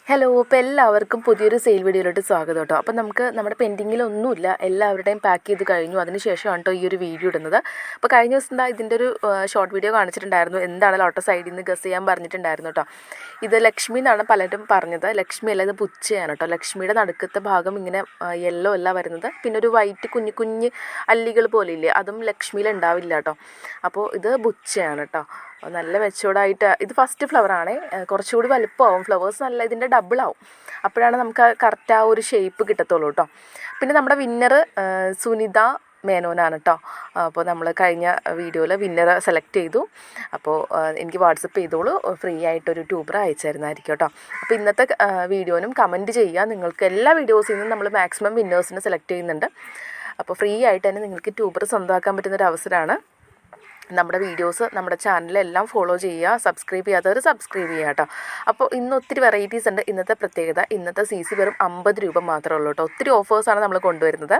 Hello, അപ്പോൾ എല്ലാവർക്കും പുതിയൊരു സെയിൽ വീഡിയോയിലോട്ട് സ്വാഗതം കേട്ടോ. അപ്പോൾ നമുക്ക് നമ്മുടെ പെൻഡിങ്ങിലൊന്നുമില്ല, എല്ലാവരുടെയും പാക്ക് ചെയ്ത് കഴിഞ്ഞു. അതിന് ശേഷമാണ് കേട്ടോ ഈ ഒരു വീഡിയോ ഇടുന്നത്. അപ്പോൾ കഴിഞ്ഞ ദിവസം ഇതിൻ്റെ ഒരു ഷോർട്ട് വീഡിയോ കാണിച്ചിട്ടുണ്ടായിരുന്നു. എന്താണ് ലോട്ടസ് സൈഡിൽ നിന്ന് ഗസ് ചെയ്യാൻ പറഞ്ഞിട്ടുണ്ടായിരുന്നു കേട്ടോ. ഇത് ലക്ഷ്മി എന്നാണ് പലരും പറഞ്ഞത്. ലക്ഷ്മി അല്ല, ഇത് പുച്ചയാണ് കേട്ടോ. ലക്ഷ്മിയുടെ നടുക്കത്തെ ഭാഗം ഇങ്ങനെ യെല്ലോ അല്ല വരുന്നത്, പിന്നെ ഒരു വൈറ്റ് കുഞ്ഞു കുഞ്ഞ് അല്ലികൾ പോലെ ഇല്ലേ, അതും ലക്ഷ്മിയിൽ ഉണ്ടാവില്ല കേട്ടോ. അപ്പോൾ ഇത് ബുച്ചയാണ് കേട്ടോ. നല്ല മെച്ചൂർഡായിട്ട് ഇത് ഫസ്റ്റ് ഫ്ലവറാണ്. കുറച്ചുകൂടി വലുപ്പമാവും, ഫ്ലവേഴ്സ് നല്ല ഇതിൻ്റെ ഡബിൾ ആവും. അപ്പോഴാണ് നമുക്ക് കറക്റ്റ് ആ ഒരു ഷേപ്പ് കിട്ടത്തുള്ളൂ കേട്ടോ. പിന്നെ നമ്മുടെ വിന്നർ സുനിത മേനോനാണ് കേട്ടോ. അപ്പോൾ നമ്മൾ കഴിഞ്ഞ വീഡിയോയിൽ വിന്നർ സെലക്ട് ചെയ്തു. അപ്പോൾ എനിക്ക് വാട്സപ്പ് ചെയ്തോളൂ, ഫ്രീ ആയിട്ടൊരു ട്യൂബർ അയച്ചു തരുന്നതായിരിക്കും കേട്ടോ. അപ്പോൾ ഇന്നത്തെ വീഡിയോനും കമൻറ്റ് ചെയ്യുക. നിങ്ങൾക്ക് എല്ലാ വീഡിയോസിൽ നിന്നും നമ്മൾ മാക്സിമം വിന്നേഴ്സിനെ സെലക്ട് ചെയ്യുന്നുണ്ട്. അപ്പോൾ ഫ്രീ ആയിട്ട് തന്നെ നിങ്ങൾക്ക് ട്യൂബർ സ്വന്തമാക്കാൻ പറ്റുന്നൊരു അവസരമാണ്. നമ്മുടെ വീഡിയോസ് നമ്മുടെ ചാനലെല്ലാം ഫോളോ ചെയ്യുക. സബ്സ്ക്രൈബ് ചെയ്യാത്തവർ സബ്സ്ക്രൈബ് ചെയ്യുക കേട്ടോ. അപ്പോൾ ഇന്ന് ഒത്തിരി വെറൈറ്റീസ് ഉണ്ട്. ഇന്നത്തെ പ്രത്യേകത, ഇന്നത്തെ CC വെറും 50 രൂപ മാത്രമേ ഉള്ളൂ കേട്ടോ. ഒത്തിരി ഓഫേഴ്സാണ് നമ്മൾ കൊണ്ടുവരുന്നത്.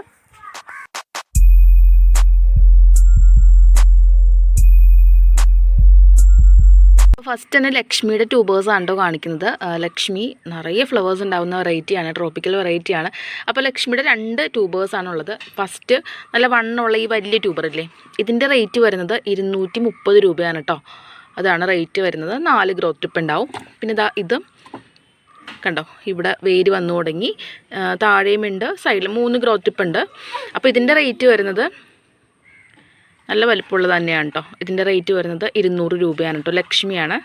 ഫസ്റ്റ് തന്നെ ലക്ഷ്മിയുടെ ട്യൂബേഴ്സാണ് കേട്ടോ കാണിക്കുന്നത്. ലക്ഷ്മി നിറയെ ഫ്ലവേഴ്സ് ഉണ്ടാകുന്ന വെറൈറ്റിയാണ്, ട്രോപ്പിക്കൽ വെറൈറ്റിയാണ്. അപ്പോൾ ലക്ഷ്മിയുടെ 2 ട്യൂബേഴ്സാണുള്ളത്. ഫസ്റ്റ് നല്ല വണ്ണമുള്ള ഈ വലിയ ട്യൂബറില്ലേ, ഇതിൻ്റെ റേറ്റ് വരുന്നത് 230 രൂപയാണ് കേട്ടോ. അതാണ് റേറ്റ് വരുന്നത്. 4 ഗ്രോത്ത് ടിപ്പ് ഉണ്ടാവും. പിന്നെ ഇത് കണ്ടോ, ഇവിടെ വേര് വന്നു തുടങ്ങി, താഴെയുമുണ്ട്, സൈഡിൽ 3 ഗ്രോത്ത് ടിപ്പ് ഉണ്ട്. അപ്പോൾ ഇതിൻ്റെ റേറ്റ് വരുന്നത് നല്ല വലിപ്പമുള്ളത് തന്നെയാണ് കേട്ടോ. ഇതിൻ്റെ റേറ്റ് വരുന്നത് 200 രൂപയാണ് കേട്ടോ. ലക്ഷ്മിയാണ്.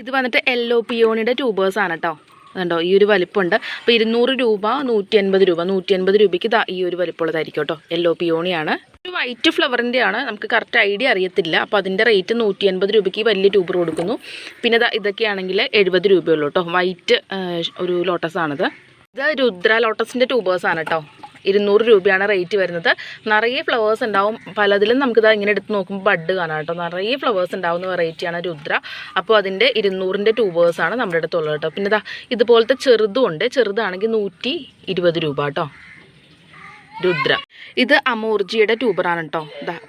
ഇത് വന്നിട്ട് യെല്ലോ പിയോണിയുടെ ട്യൂബേഴ്സാണ് കേട്ടോ. അതുണ്ടോ, ഈ ഒരു വലിപ്പമുണ്ട്. അപ്പോൾ 200 രൂപ, 180 രൂപ. 180 രൂപയ്ക്ക് ഈ ഒരു വലിപ്പമുള്ളതായിരിക്കും കേട്ടോ. യെല്ലോ പിയോണിയാണ്. ഒരു വൈറ്റ് ഫ്ലവറിൻ്റെ ആണ്, നമുക്ക് കറക്റ്റ് ഐഡിയ അറിയത്തില്ല. അപ്പോൾ അതിൻ്റെ റേറ്റ് 180 രൂപയ്ക്ക് വലിയ ട്യൂബർ കൊടുക്കുന്നു. പിന്നെ ഇതൊക്കെയാണെങ്കിൽ 70 രൂപയുള്ളൂ കേട്ടോ. വൈറ്റ് ഒരു ലോട്ടസാണിത്. ഇത് രുദ്ര ലോട്ടസിൻ്റെ ട്യൂബേഴ്സാണ് കേട്ടോ. 200 രൂപയാണ് റേറ്റ് വരുന്നത്. നിറയെ ഫ്ലവേഴ്സ് ഉണ്ടാവും. പലതിലും നമുക്കിത് ഇങ്ങനെ എടുത്ത് നോക്കുമ്പോൾ ബഡ് കാണാം കേട്ടോ. നിറയെ ഫ്ലവേഴ്സ് ഉണ്ടാവുന്ന വെറൈറ്റിയാണ് രുദ്ര. അപ്പോൾ അതിൻ്റെ 200ൻ്റെ ട്യൂബേഴ്സാണ് നമ്മുടെ അടുത്തുള്ളത് കേട്ടോ. പിന്നെ ഇതുപോലത്തെ ചെറുതും ഉണ്ട്. ചെറുതാണെങ്കിൽ 120 രൂപ കേട്ടോ. രുദ്ര. ഇത് അമോർജിയുടെ ട്യൂബറാണ് കേട്ടോ.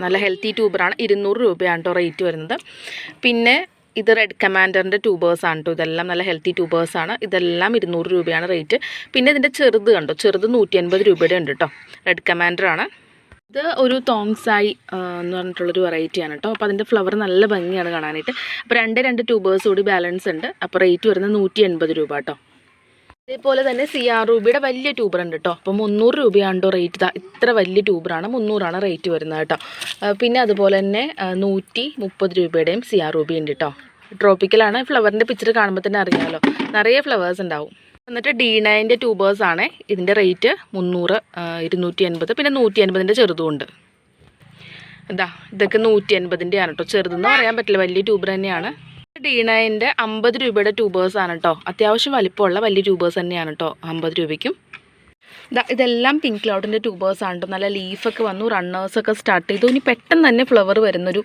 നല്ല ഹെൽത്തി ട്യൂബറാണ്. 200 രൂപയാണ് കേട്ടോ റേറ്റ് വരുന്നത്. പിന്നെ ഇത് റെഡ് കമാൻഡറിൻ്റെ ട്യൂബേഴ്സാണ് കേട്ടോ. ഇതെല്ലാം നല്ല ഹെൽത്തി ട്യൂബേഴ്സാണ്. ഇതെല്ലാം 200 രൂപയാണ് റേറ്റ്. പിന്നെ ഇതിൻ്റെ ചെറുത് കണ്ടോ, ചെറുത് 150 രൂപയുടെ ഉണ്ട് കേട്ടോ. റെഡ് കമാൻഡറാണ്. ഇത് ഒരു തോങ്സായി എന്ന് പറഞ്ഞിട്ടുള്ളൊരു വെറൈറ്റിയാണ് കേട്ടോ. അപ്പോൾ അതിൻ്റെ ഫ്ലവർ നല്ല ഭംഗിയാണ് കാണാനായിട്ട്. അപ്പോൾ 2 ട്യൂബേഴ്സ് കൂടി ബാലൻസ് ഉണ്ട്. അപ്പോൾ റേറ്റ് വരുന്നത് 180 രൂപ കേട്ടോ. അതേപോലെ തന്നെ CR രൂപയുടെ വലിയ ട്യൂബർ ഉണ്ട് കേട്ടോ. അപ്പോൾ 300 രൂപയാണ് കേട്ടോ റേറ്റ്. ഇത്ര വലിയ ട്യൂബറാണ്, 300ആണ് റേറ്റ് വരുന്നത് കേട്ടോ. പിന്നെ അതുപോലെ തന്നെ 130 രൂപയുടെയും CR രൂപയുണ്ട് കേട്ടോ. ട്രോപ്പിക്കലാണ്. ഫ്ലവറിൻ്റെ പിക്ചർ കാണുമ്പോൾ തന്നെ അറിയാമല്ലോ, നിറയെ ഫ്ലവേഴ്സ് ഉണ്ടാവും. എന്നിട്ട് D9ൻ്റെ ട്യൂബേഴ്സാണ്. ഇതിൻ്റെ റേറ്റ് 300, 280. പിന്നെ 180ൻ്റെ ചെറുതും ഉണ്ട്. ഇതൊക്കെ 180ൻ്റെ ആണ് കേട്ടോ. ചെറുതെന്ന് പറയാൻ പറ്റില്ല, വലിയ ട്യൂബർ തന്നെയാണ്. D9ൻ്റെ 50 രൂപയുടെ ട്യൂബേഴ്സാണ് കേട്ടോ. അത്യാവശ്യം വലിപ്പമുള്ള വലിയ ട്യൂബേഴ്സ് തന്നെയാണ് കേട്ടോ. 50 രൂപയ്ക്കും. ഇതെല്ലാം പിങ്ക് ക്ലൗഡിൻ്റെ ട്യൂബേഴ്സാണ് കേട്ടോ. നല്ല ലീഫൊക്കെ വന്നു, റണ്ണേഴ്സൊക്കെ സ്റ്റാർട്ട് ചെയ്തു. ഇനി പെട്ടെന്ന് തന്നെ ഫ്ലവർ വരുന്നൊരു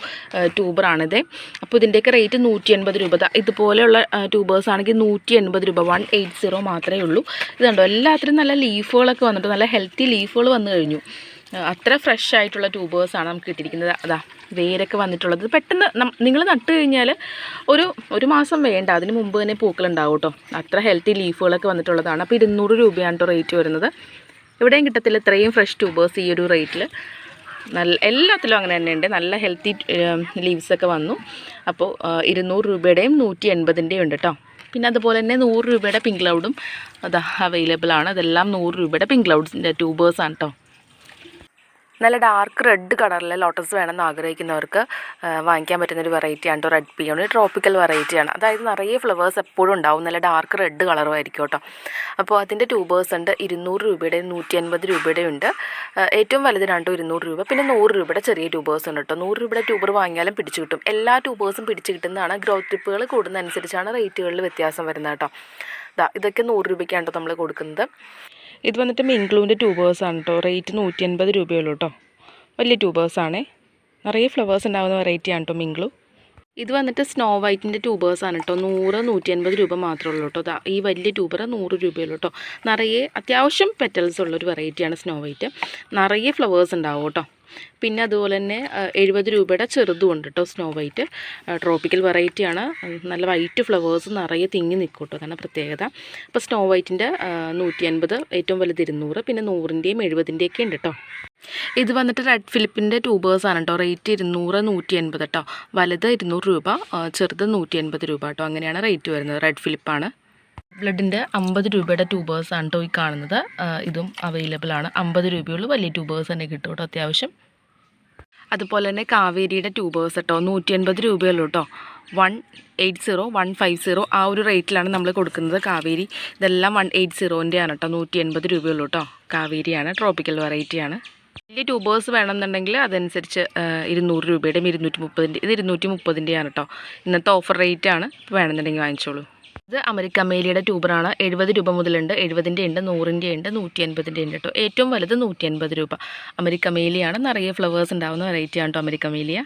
ട്യൂബറാണിത്. അപ്പോൾ ഇതിൻ്റെയൊക്കെ റേറ്റ് 180 രൂപ. ഇതുപോലെയുള്ള ട്യൂബേഴ്സ് ആണെങ്കിൽ 180 രൂപ. 180 മാത്രമേ ഉള്ളൂ. ഇതുണ്ടോ, എല്ലാത്തിനും നല്ല ലീഫുകളൊക്കെ വന്നിട്ട് നല്ല ഹെൽത്തി ലീഫുകൾ വന്നു കഴിഞ്ഞു. അത്ര ഫ്രഷ് ആയിട്ടുള്ള ട്യൂബേഴ്സാണ് നമുക്ക് കിട്ടിയിരിക്കുന്നത്. വേരൊക്കെ വന്നിട്ടുള്ളത്. പെട്ടെന്ന് നിങ്ങൾ നട്ട് കഴിഞ്ഞാൽ ഒരു മാസം വേണ്ട, അതിന് മുമ്പ് തന്നെ പൂക്കളുണ്ടാവും കേട്ടോ. അത്ര ഹെൽത്തി ലീഫുകളൊക്കെ വന്നിട്ടുള്ളതാണ്. അപ്പോൾ 200 രൂപയാണ് കേട്ടോ റേറ്റ് വരുന്നത്. എവിടെയും കിട്ടത്തില്ല ഇത്രയും ഫ്രഷ് ട്യൂബേഴ്സ് ഈ ഒരു റേറ്റിൽ. എല്ലാത്തിലും അങ്ങനെ തന്നെ ഉണ്ട്. നല്ല ഹെൽത്തി ലീവ്സൊക്കെ വന്നു. അപ്പോൾ 200 രൂപയുടെയും 180ൻ്റെയും ഉണ്ട് കേട്ടോ. പിന്നെ അതുപോലെ തന്നെ 100 രൂപയുടെ പിങ്ക് ക്ലൗഡും അവൈലബിൾ ആണ്. അതെല്ലാം 100 രൂപയുടെ പിങ്ക് ക്ലൗഡ്സിൻ്റെ ട്യൂബേഴ്സാണ് കേട്ടോ. നല്ല ഡാർക്ക് റെഡ് കളറിലെ ലോട്ടസ് വേണമെന്ന് ആഗ്രഹിക്കുന്നവർക്ക് വാങ്ങിക്കാൻ പറ്റുന്നൊരു വെറൈറ്റിയാണ് കേട്ടോ. റെഡ് പിയോണി ട്രോപ്പിക്കൽ വെറൈറ്റിയാണ്. അതായത് നിറയെ ഫ്ലവേഴ്സ് എപ്പോഴും ഉണ്ടാവും. നല്ല ഡാർക്ക് റെഡ് കളറും ആയിരിക്കും കേട്ടോ. അപ്പോൾ അതിൻ്റെ ട്യൂബേഴ്സ് ഉണ്ട്. 200 രൂപയുടെ 180 രൂപയുടെ ഉണ്ട്. ഏറ്റവും വലുതിനാണ് കേട്ടോ 200 രൂപ. പിന്നെ 100 രൂപയുടെ ചെറിയ ട്യൂബേഴ്സ് ഉണ്ട് കേട്ടോ. 100 രൂപയുടെ ട്യൂബർ വാങ്ങിയാലും പിടിച്ചു കിട്ടും. എല്ലാ ട്യൂബേഴ്സും പിടിച്ചു കിട്ടുന്നതാണ്. ഗ്രോത്ത് ടിപ്പുകൾ കൂടുന്നതനുസരിച്ചാണ് റേറ്റുകളിൽ വ്യത്യാസം വരുന്നത് കേട്ടോ. ഇതൊക്കെ 100 രൂപയ്ക്കാണ് കേട്ടോ നമ്മൾ കൊടുക്കുന്നത്. ഇത് വന്നിട്ട് മിങ്ക്ലൂവിൻ്റെ ട്യൂബേഴ്സാണ് കേട്ടോ. റേറ്റ് 180 രൂപയുള്ളൂ കേട്ടോ. വലിയ ട്യൂബേഴ്സാണ്. നിറയെ ഫ്ലവേഴ്സ് ഉണ്ടാകുന്ന വെറൈറ്റിയാണ് കേട്ടോ മിങ്ക്ലു. ഇത് വന്നിട്ട് സ്നോ വൈറ്റിൻ്റെ ട്യൂബേഴ്സാണ് കേട്ടോ. 100, 180 രൂപ മാത്രമേ ഉള്ളൂ കേട്ടോ. ഈ വലിയ ട്യൂബർ 100 രൂപയുള്ളൂ കേട്ടോ. നിറയെ അത്യാവശ്യം പെറ്റൽസ് ഉള്ളൊരു വെറൈറ്റിയാണ് സ്നോ വൈറ്റ്. നിറയെ ഫ്ലവേഴ്സ് ഉണ്ടാവും കേട്ടോ. പിന്നെ അതുപോലെ തന്നെ 70 രൂപയുടെ ചെറുതും ഉണ്ട് കേട്ടോ, സ്നോ വൈറ്റ്. ട്രോപ്പിക്കൽ വെറൈറ്റിയാണ്. നല്ല വൈറ്റ് ഫ്ലവേഴ്സ് നിറയെ തിങ്ങി നിൽക്കും കേട്ടോ, അതാണ് പ്രത്യേകത. അപ്പോൾ സ്നോ വൈറ്റിൻ്റെ 150, ഏറ്റവും വലുത് 200, പിന്നെ 100ൻ്റെയും 70ൻ്റെയൊക്കെ ഉണ്ട് കേട്ടോ. ഇത് വന്നിട്ട് റെഡ് ഫിലിപ്പിൻ്റെ ട്യൂബേഴ്സാണ് കേട്ടോ. റേറ്റ് 200, 180 കേട്ടോ. വലുത് 200 രൂപ, ചെറുത് 180 രൂപ കേട്ടോ. അങ്ങനെയാണ് റേറ്റ് വരുന്നത്. റെഡ് ഫിലിപ്പാണ്. ബ്ലഡിൻ്റെ 50 രൂപയുടെ ട്യൂബേഴ്സാണ് കേട്ടോ ഈ കാണുന്നത്. ഇതും അവൈലബിൾ ആണ്. 50 രൂപയുള്ളൂ. വലിയ ട്യൂബേഴ്സ് തന്നെ കിട്ടും കേട്ടോ അത്യാവശ്യം. അതുപോലെ തന്നെ കാവേരിയുടെ ട്യൂബേഴ്സ് കേട്ടോ 180 രൂപയുള്ളൂ കേട്ടോ. 180, 150 ആ ഒരു റേറ്റിലാണ് നമ്മൾ കൊടുക്കുന്നത് കാവേരി. ഇതെല്ലാം 180ൻ്റെ ആണ് കേട്ടോ. 180 രൂപയുള്ളൂ കേട്ടോ. കാവേരിയാണ്, ട്രോപ്പിക്കൽ വെറൈറ്റിയാണ്. വലിയ ട്യൂബേഴ്സ് വേണമെന്നുണ്ടെങ്കിൽ അതനുസരിച്ച് 200 രൂപയുടെയും 230. ഇത് 230ൻ്റെയാണ് കേട്ടോ. ഇന്നത്തെ ഓഫർ റേറ്റ് ആണ്. വേണമെന്നുണ്ടെങ്കിൽ വാങ്ങിച്ചോളൂ. ഇത് അമരിക്ക മേലിയുടെ ട്യൂബറാണ്. 70 രൂപ മുതലുണ്ട്. 70ൻ്റെ ഉണ്ട്, 100ൻ്റെ ഉണ്ട്, 150ൻ്റെ ഉണ്ട് കേട്ടോ. ഏറ്റവും വലുത് 180 രൂപ. അമരിക്ക മേലിയാണ്. നിറയെ ഫ്ലവേഴ്സ് ഉണ്ടാകുന്ന വെറൈറ്റിയാണ് കേട്ടോ അമരിക്ക മേലിയ.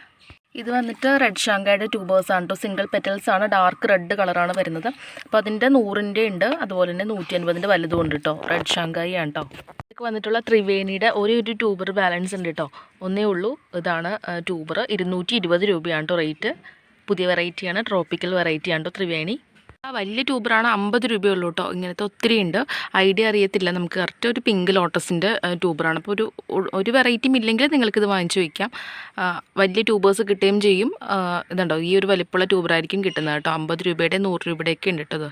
ഇത് വന്നിട്ട് റെഡ് ഷാങ്കായുടെ ട്യൂബേഴ്സാണ് കേട്ടോ. സിംഗിൾ പെറ്റൽസ് ആണ്. ഡാർക്ക് റെഡ് കളറാണ് വരുന്നത്. അപ്പോൾ അതിൻ്റെ 100ൻ്റെ ഉണ്ട്, അതുപോലെ തന്നെ 150ൻ്റെ വലുതും ഉണ്ട് കേട്ടോ. റെഡ് ഷാങ്കായി ആണ് കേട്ടോ. ഇതൊക്കെ വന്നിട്ടുള്ള ത്രിവേണിയുടെ ഒരു ട്യൂബർ ബാലൻസ് ഉണ്ട് കേട്ടോ. ഒന്നേ ഉള്ളൂ. ഇതാണ് ട്യൂബർ. 220 രൂപയാണ് കേട്ടോ റേറ്റ്. പുതിയ വെറൈറ്റിയാണ്, ട്രോപ്പിക്കൽ വെറൈറ്റിയാണ് കേട്ടോ ത്രിവേണി. വലിയ ട്യൂബറാണ്. 50 രൂപയുള്ളൂ കേട്ടോ. ഇങ്ങനത്തെ ഒത്തിരി ഉണ്ട്. ഐഡിയ അറിയത്തില്ല നമുക്ക്. കറക്റ്റ് ഒരു പിങ്ക് ലോട്ടസിൻ്റെ ട്യൂബറാണ്. അപ്പോൾ ഒരു വെറൈറ്റിയും ഇല്ലെങ്കിൽ നിങ്ങൾക്കിത് വാങ്ങിച്ചു വയ്ക്കാം. വലിയ ട്യൂബേഴ്സ് കിട്ടുകയും ചെയ്യും. ഇതുണ്ടോ, ഈ ഒരു വലിപ്പമുള്ള ട്യൂബറായിരിക്കും കിട്ടുന്നത് കേട്ടോ. 50 രൂപയുടെ 100 രൂപയുടെയൊക്കെ ഉണ്ട് കേട്ടോ.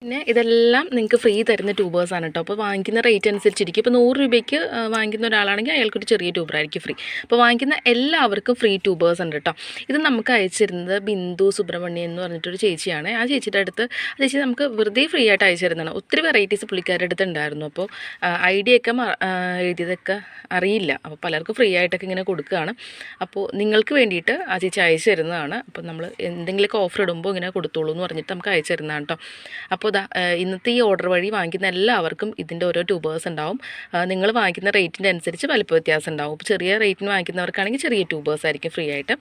പിന്നെ ഇതെല്ലാം നിങ്ങൾക്ക് ഫ്രീ തരുന്ന ട്യൂബേഴ്സാണ് കേട്ടോ. അപ്പോൾ വാങ്ങിക്കുന്ന റേറ്റ് അനുസരിച്ചിരിക്കും. ഇപ്പോൾ 100 രൂപയ്ക്ക് വാങ്ങിക്കുന്ന ഒരാളാണെങ്കിൽ അയാൾക്കൊരു ചെറിയ ട്യൂബറായിരിക്കും ഫ്രീ. അപ്പോൾ വാങ്ങിക്കുന്ന എല്ലാവർക്കും ഫ്രീ ട്യൂബേഴ്സ് ഉണ്ട് കേട്ടോ. ഇത് നമുക്ക് അയച്ചിരുന്നത് ബിന്ദു സുബ്രഹ്മണ്യം എന്ന് പറഞ്ഞിട്ടൊരു ചേച്ചിയാണ്. ആ ചേച്ചിയുടെ അടുത്ത് ചേച്ചി നമുക്ക് വെറുതെ ഫ്രീ ആയിട്ട് അയച്ചിരുന്നതാണ്. ഒത്തിരി വെറൈറ്റീസ് പുള്ളിക്കാരുടെ അടുത്ത് ഉണ്ടായിരുന്നു. അപ്പോൾ ഐഡിയ ഒക്കെ എഴുതിയതൊക്കെ അറിയില്ല. അപ്പോൾ പലർക്കും ഫ്രീ ആയിട്ടൊക്കെ ഇങ്ങനെ കൊടുക്കുകയാണ്. അപ്പോൾ നിങ്ങൾക്ക് വേണ്ടിയിട്ട് ആ ചേച്ചി അയച്ചു തരുന്നതാണ്. അപ്പോൾ നമ്മൾ എന്തെങ്കിലുമൊക്കെ ഓഫർ ഇടുമ്പോൾ ഇങ്ങനെ കൊടുത്തോളൂ എന്ന് പറഞ്ഞിട്ട് നമുക്ക് അയച്ചു തരുന്നതാണ് കേട്ടോ. അപ്പോൾ ഇന്നത്തെ ഈ ഓർഡർ വഴി വാങ്ങിക്കുന്ന എല്ലാവർക്കും ഇതിൻ്റെ ഓരോ ട്യൂബേഴ്സ് ഉണ്ടാവും. നിങ്ങൾ വാങ്ങിക്കുന്ന റേറ്റിൻ്റെ അനുസരിച്ച് വലിപ്പ വ്യത്യാസം ഉണ്ടാവും. ഇപ്പോൾ ചെറിയ റേറ്റിന് വാങ്ങിക്കുന്നവർക്കാണെങ്കിൽ ചെറിയ ട്യൂബേഴ്സ് ആയിരിക്കും ഫ്രീ ആയിട്ട്.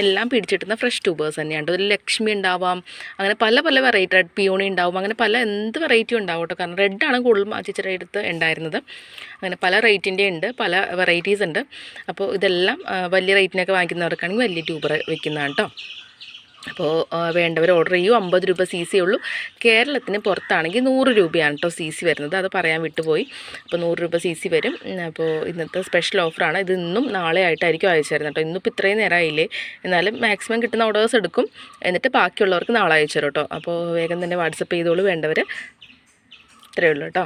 എല്ലാം പിടിച്ചിട്ടുന്ന ഫ്രഷ് ട്യൂബേഴ്സ് തന്നെയാണ്. ഒരു ലക്ഷ്മി ഉണ്ടാവാം, അങ്ങനെ പല വെറൈറ്റി. റെഡ് പിയോണി ഉണ്ടാവും, അങ്ങനെ എന്ത് വെറൈറ്റി ഉണ്ടാവും കേട്ടോ. കാരണം റെഡാണ് കൂടുതലും ആ ചേച്ചിയുടെ അടുത്ത് ഉണ്ടായിരുന്നത്. അങ്ങനെ പല റേറ്റിൻ്റെ ഉണ്ട്, പല വെറൈറ്റീസ് ഉണ്ട്. അപ്പോൾ ഇതെല്ലാം വലിയ റേറ്റിനൊക്കെ വാങ്ങിക്കുന്നവർക്കാണെങ്കിൽ വലിയ ട്യൂബർ വെക്കുന്നതാണ് കേട്ടോ. അപ്പോൾ വേണ്ടവർ ഓർഡർ ചെയ്യൂ. 50 രൂപ CC ഉള്ളൂ. കേരളത്തിന് പുറത്താണെങ്കിൽ 100 രൂപയാണ് കേട്ടോ CC വരുന്നത്. അത് പറയാൻ വിട്ടുപോയി. അപ്പോൾ 100 രൂപ CC വരും. അപ്പോൾ ഇന്നത്തെ സ്പെഷ്യൽ ഓഫറാണ്. ഇത് ഇന്നും നാളെ ആയിട്ടായിരിക്കും അയച്ചു തരുന്നത് കേട്ടോ. ഇന്നിപ്പോൾ ഇത്രയും നേരമായില്ലേ, എന്നാലും മാക്സിമം കിട്ടുന്ന ഓർഡേഴ്സ് എടുക്കും. എന്നിട്ട് ബാക്കിയുള്ളവർക്ക് നാളെ അയച്ചു തരും കേട്ടോ. അപ്പോൾ വേഗം തന്നെ വാട്സപ്പ് ചെയ്തോളൂ വേണ്ടവർ. ഇത്രയേ ഉള്ളൂ കേട്ടോ.